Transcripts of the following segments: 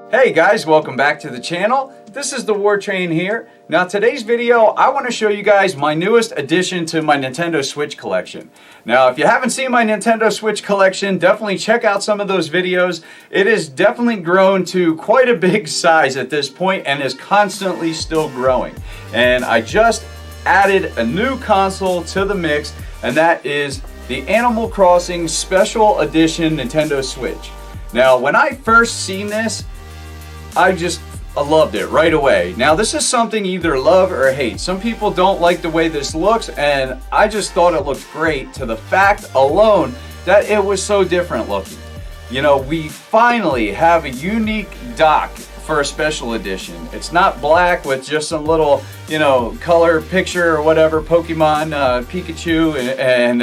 Hey guys, welcome back to the channel. This is the War Train here. Now today's video, I want to show you guys my newest addition to my Nintendo Switch collection. Now if you haven't seen my Nintendo Switch collection, definitely check out some of those videos. It has definitely grown to quite a big size at this point and is constantly still growing. And I just added a new console to the mix, and that is the Animal Crossing Special Edition Nintendo Switch. Now when I first seen this, I loved it right away. Now this is something you either love or hate. Some people don't like the way this looks, and I just thought it looked great to the fact alone that it was so different looking. You know, we finally have a unique dock for a special edition. It's not black with just some little, you know, color picture or whatever, Pokemon, Pikachu and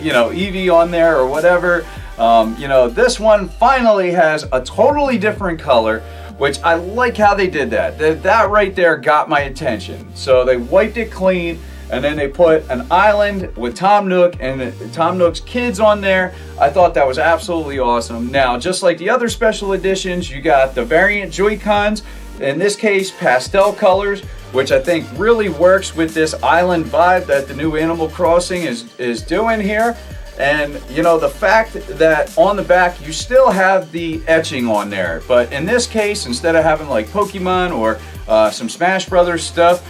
you know, Eevee on there or whatever. You know, this one finally has a totally different color, which I like how they did that. That right there got my attention. So they wiped it clean, and then they put an island with Tom Nook and Tom Nook's kids on there. I thought that was absolutely awesome. Now, just like the other special editions, you got the variant Joy-Cons, in this case pastel colors, which I think really works with this island vibe that the new Animal Crossing is doing here. And you know, the fact that on the back you still have the etching on there, but in this case, instead of having like Pokemon or some Smash Brothers stuff,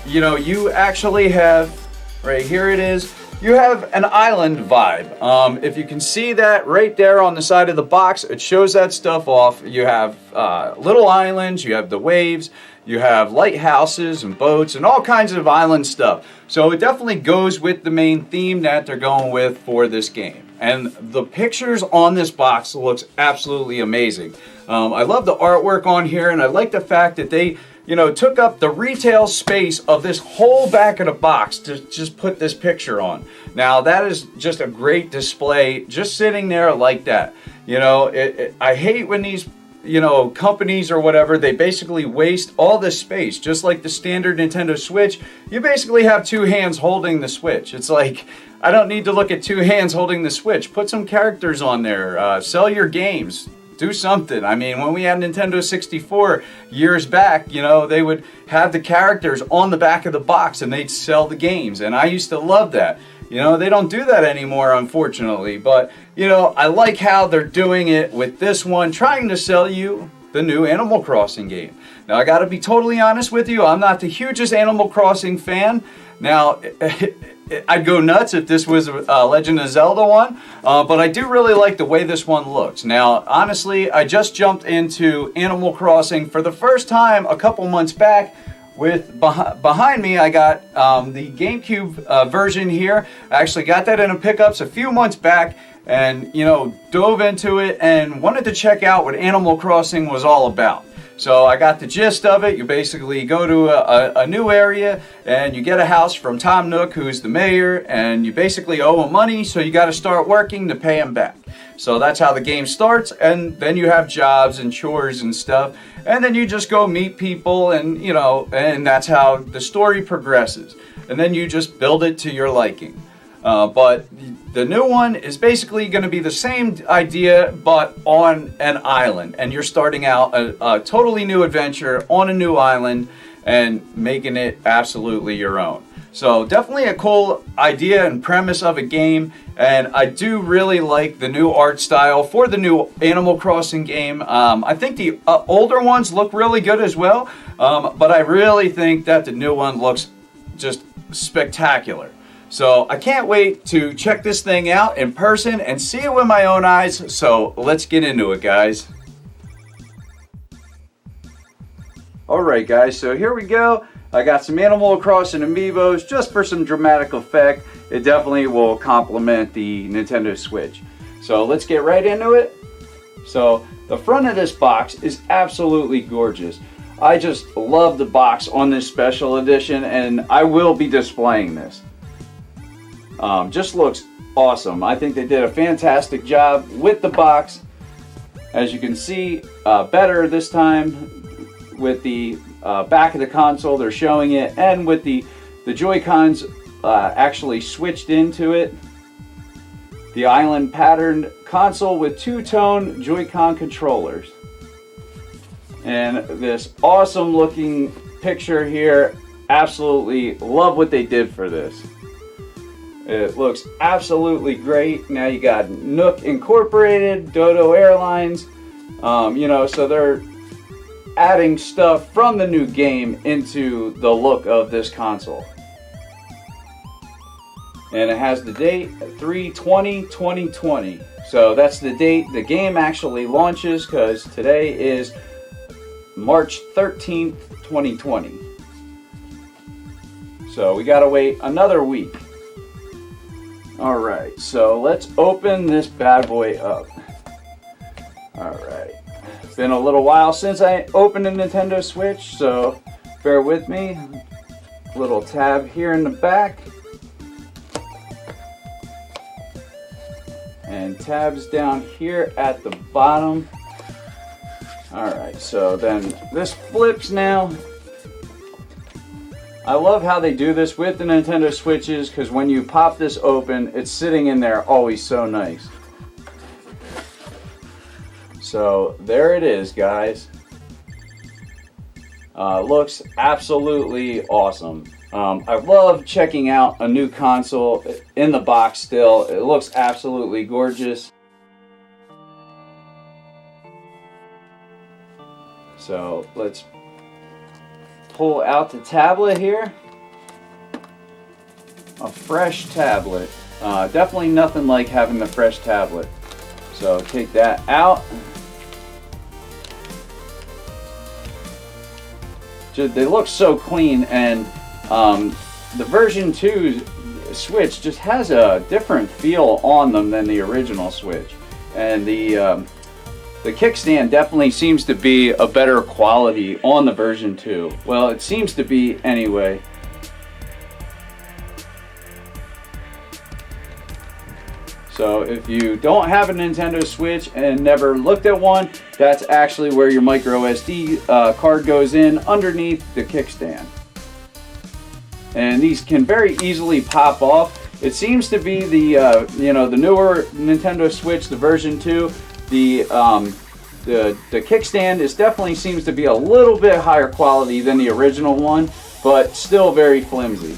you know, you actually have, right here it is, you have an island vibe. If you can see that right there on the side of the box, it shows that stuff off. You have little islands, you have the waves, you have lighthouses and boats and all kinds of island stuff. So it definitely goes with the main theme that they're going with for this game. And the pictures on this box looks absolutely amazing. I love the artwork on here, and I like the fact that they, you know, took up the retail space of this whole back of the box to just put this picture on. Now that is just a great display, just sitting there like that. You know, I hate when these, you know, companies or whatever, they basically waste all this space. Just like the standard Nintendo Switch, you basically have two hands holding the Switch. It's like, I don't need to look at two hands holding the Switch. Put some characters on there, sell your games, do something. I mean, when we had Nintendo 64 years back, you know, they would have the characters on the back of the box and they'd sell the games, and I used to love that. You know, they don't do that anymore, unfortunately, but, you know, I like how they're doing it with this one, trying to sell you the new Animal Crossing game. Now, I gotta be totally honest with you, I'm not the hugest Animal Crossing fan. Now, I'd go nuts if this was a Legend of Zelda one, but I do really like the way this one looks. Now, honestly, I just jumped into Animal Crossing for the first time a couple months back. With behind me, I got the GameCube version here. I actually got that in a pickups a few months back, and you know, dove into it and wanted to check out what Animal Crossing was all about. So I got the gist of it. You basically go to a new area and you get a house from Tom Nook, who's the mayor, and you basically owe him money, so you got to start working to pay him back. So that's how the game starts, and then you have jobs and chores and stuff, and then you just go meet people, and you know, and that's how the story progresses. And then you just build it to your liking. But the new one is basically going to be the same idea, but on an island, and you're starting out a totally new adventure on a new island and making it absolutely your own. So definitely a cool idea and premise of a game, and I do really like the new art style for the new Animal Crossing game. I think the older ones look really good as well, but I really think that the new one looks just spectacular. So I can't wait to check this thing out in person and see it with my own eyes, so let's get into it, guys. Alright guys, so here we go. I got some Animal Crossing amiibos just for some dramatic effect. It definitely will complement the Nintendo Switch. So let's get right into it. So the front of this box is absolutely gorgeous. I just love the box on this special edition, and I will be displaying this. Just looks awesome. I think they did a fantastic job with the box. As you can see, better this time with the back of the console, they're showing it, and with the Joy-Cons actually switched into it. The island patterned console with two-tone Joy-Con controllers. and this awesome looking picture here. Absolutely love what they did for this. It looks absolutely great. Now you got Nook Incorporated, Dodo Airlines, you know, so they're adding stuff from the new game into the look of this console. And it has the date 3/20/2020. So that's the date the game actually launches, because today is March 13th, 2020. So we gotta wait another week. Alright, so let's open this bad boy up. Alright, it's been a little while since I opened a Nintendo Switch, so bear with me. Little tab here in the back. And tabs down here at the bottom. Alright, so then this flips now. I love how they do this with the Nintendo Switches, because when you pop this open, it's sitting in there always so nice. So there it is, guys. Looks absolutely awesome. I love checking out a new console in the box still. It looks absolutely gorgeous. So let's pull out the tablet here. A fresh tablet. Definitely nothing like having the fresh tablet. So take that out. They look so clean, and the version 2 Switch just has a different feel on them than the original Switch. And the kickstand definitely seems to be a better quality on the version 2. Well, it seems to be anyway. So if you don't have a Nintendo Switch and never looked at one, that's actually where your micro SD card goes in, underneath the kickstand. And these can very easily pop off. It seems to be the you know, the newer Nintendo Switch, the version 2. The kickstand is definitely seems to be a little bit higher quality than the original one, but still very flimsy.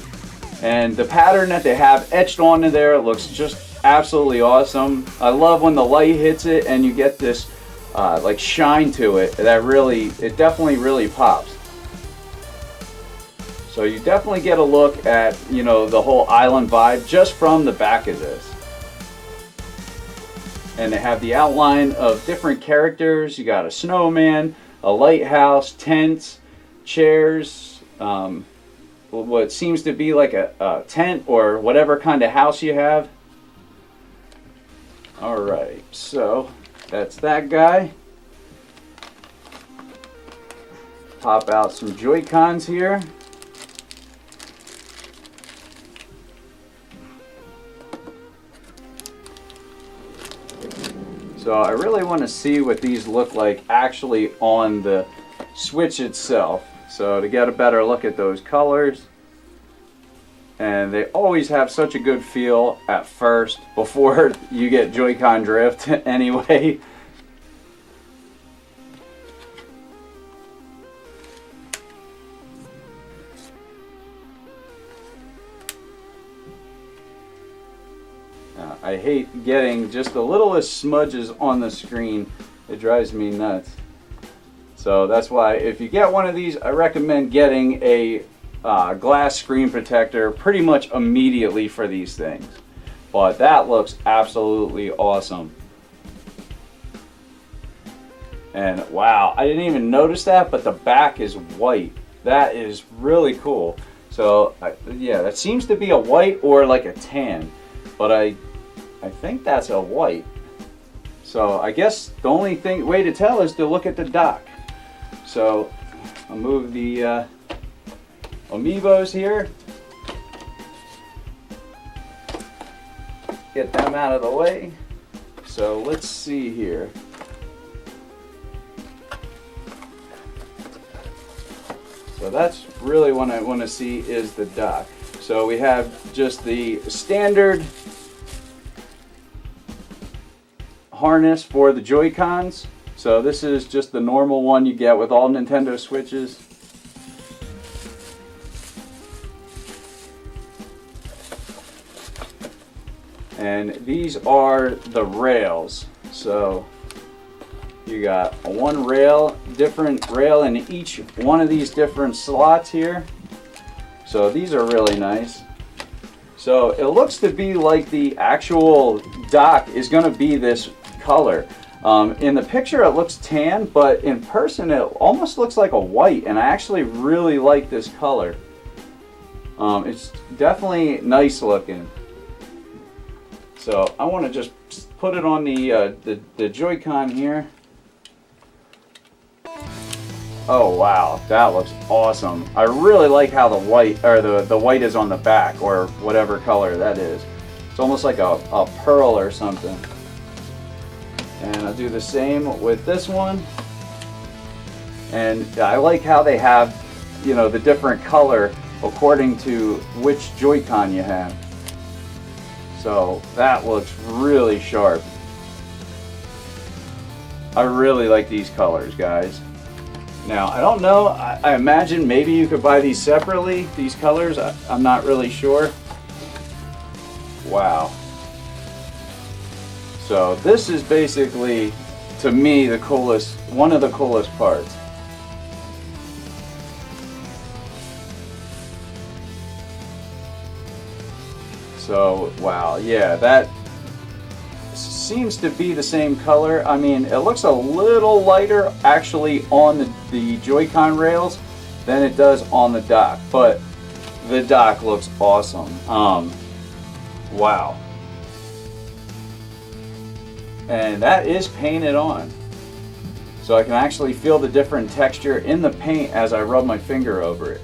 And the pattern that they have etched onto there looks just absolutely awesome. I love when the light hits it and you get this like shine to it. That really, it definitely really pops. So you definitely get a look at, you know, the whole island vibe just from the back of this. And they have the outline of different characters. You got a snowman, a lighthouse, tents, chairs, what seems to be like a tent or whatever kind of house you have. Alright, so that's that guy. Pop out some Joy-Cons here. So I really want to see what these look like actually on the Switch itself. So to get a better look at those colors. And they always have such a good feel at first before you get Joy-Con drift anyway. I hate getting just the littlest smudges on the screen. It drives me nuts. So that's why if you get one of these, I recommend getting a glass screen protector pretty much immediately for these things. But that looks absolutely awesome. And wow, I didn't even notice that, but the back is white. That is really cool. So yeah, that seems to be a white or like a tan, but I think that's a white. So I guess the only way to tell is to look at the dock. So I'll move the Amiibos here. Get them out of the way. So let's see here. So that's really what I want to see is the dock. So we have just the standard harness for the Joy-Cons. So this is just the normal one you get with all Nintendo Switches. And these are the rails. So you got one rail, different rail in each one of these different slots here. So these are really nice. So it looks to be like the actual dock is going to be this color. In the picture it looks tan, but in person it almost looks like a white, and I actually really like this color. It's definitely nice looking. So I want to just put it on the Joy-Con here. Oh wow, that looks awesome. I really like how the white, or the white is on the back, or whatever color that is. It's almost like a pearl or something. And I'll do the same with this one. And I like how they have, you know, the different color according to which Joy-Con you have. So that looks really sharp. I really like these colors, guys. Now, I don't know, I imagine maybe you could buy these separately, these colors. I'm not really sure. Wow. So this is basically, to me, the coolest, one of the coolest parts. So, wow, yeah, that seems to be the same color. I mean, it looks a little lighter actually on the Joy-Con rails than it does on the dock, but the dock looks awesome. Wow. And that is painted on. So I can actually feel the different texture in the paint as I rub my finger over it.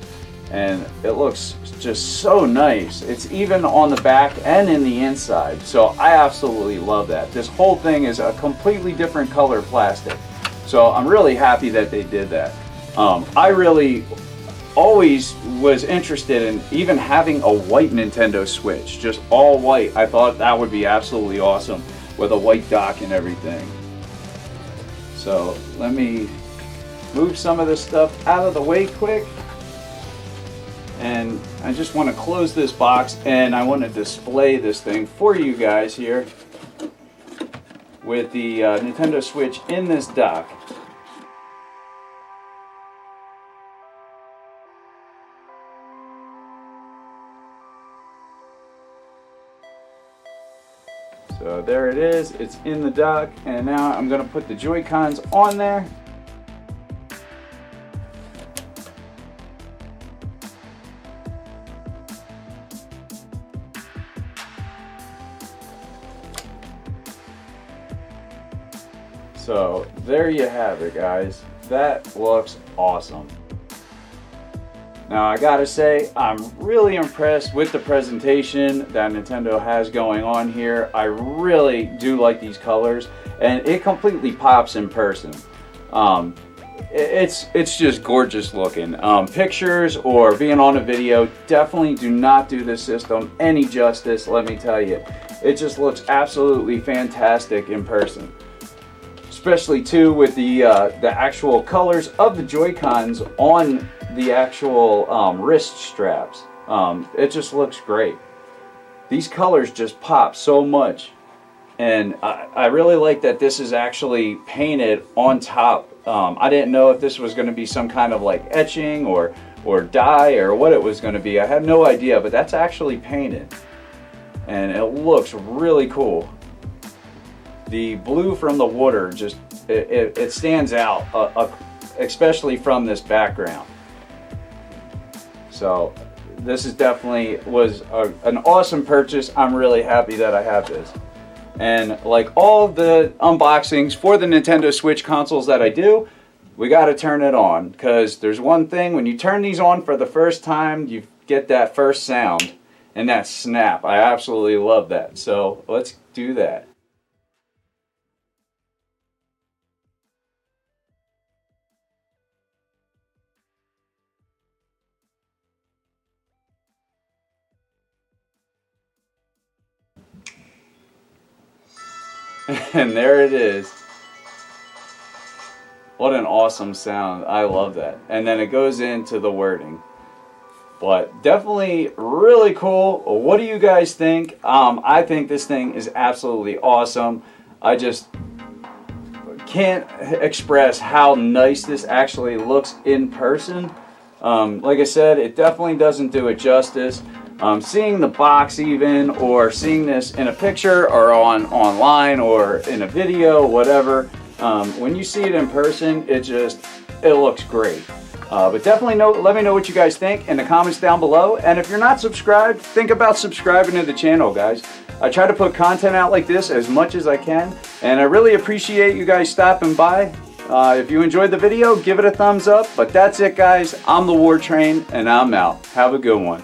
And it looks just so nice. It's even on the back and in the inside. So I absolutely love that. This whole thing is a completely different color plastic. So I'm really happy that they did that. I really always was interested in even having a white Nintendo Switch, just all white. I thought that would be absolutely awesome with a white dock and everything. So let me move some of this stuff out of the way quick. And I just want to close this box, and I want to display this thing for you guys here with the Nintendo Switch in this dock. So there it is, it's in the dock, and now I'm going to put the Joy-Cons on there. So there you have it, guys. That looks awesome. Now I gotta say, I'm really impressed with the presentation that Nintendo has going on here. I really do like these colors, and it completely pops in person. It's just gorgeous looking. Pictures or being on a video definitely do not do this system any justice, let me tell you. It just looks absolutely fantastic in person. Especially too with the actual colors of the Joy-Cons on the actual wrist straps. It just looks great. These colors just pop so much, and I really like that this is actually painted on top. I didn't know if this was going to be some kind of like etching or dye or what it was going to be. I had no idea, but that's actually painted, and it looks really cool. The blue from the water just it stands out, especially from this background. So this is definitely was an awesome purchase. I'm really happy that I have this. And like all the unboxings for the Nintendo Switch consoles that I do, we got to turn it on, because there's one thing, when you turn these on for the first time, you get that first sound and that snap. I absolutely love that. So let's do that. And there it is. What an awesome sound. I love that. And then it goes into the wording. But definitely really cool. What do you guys think? I think this thing is absolutely awesome. I just can't express how nice this actually looks in person. Like I said, it definitely doesn't do it justice. Seeing the box even, or seeing this in a picture or online or in a video, whatever, when you see it in person, it looks great. But definitely let me know what you guys think in the comments down below. And if you're not subscribed, think about subscribing to the channel, guys. I try to put content out like this as much as I can, and I really appreciate you guys stopping by. If you enjoyed the video, give it a thumbs up. But that's it, guys. I'm the War Train, and I'm out. Have a good one.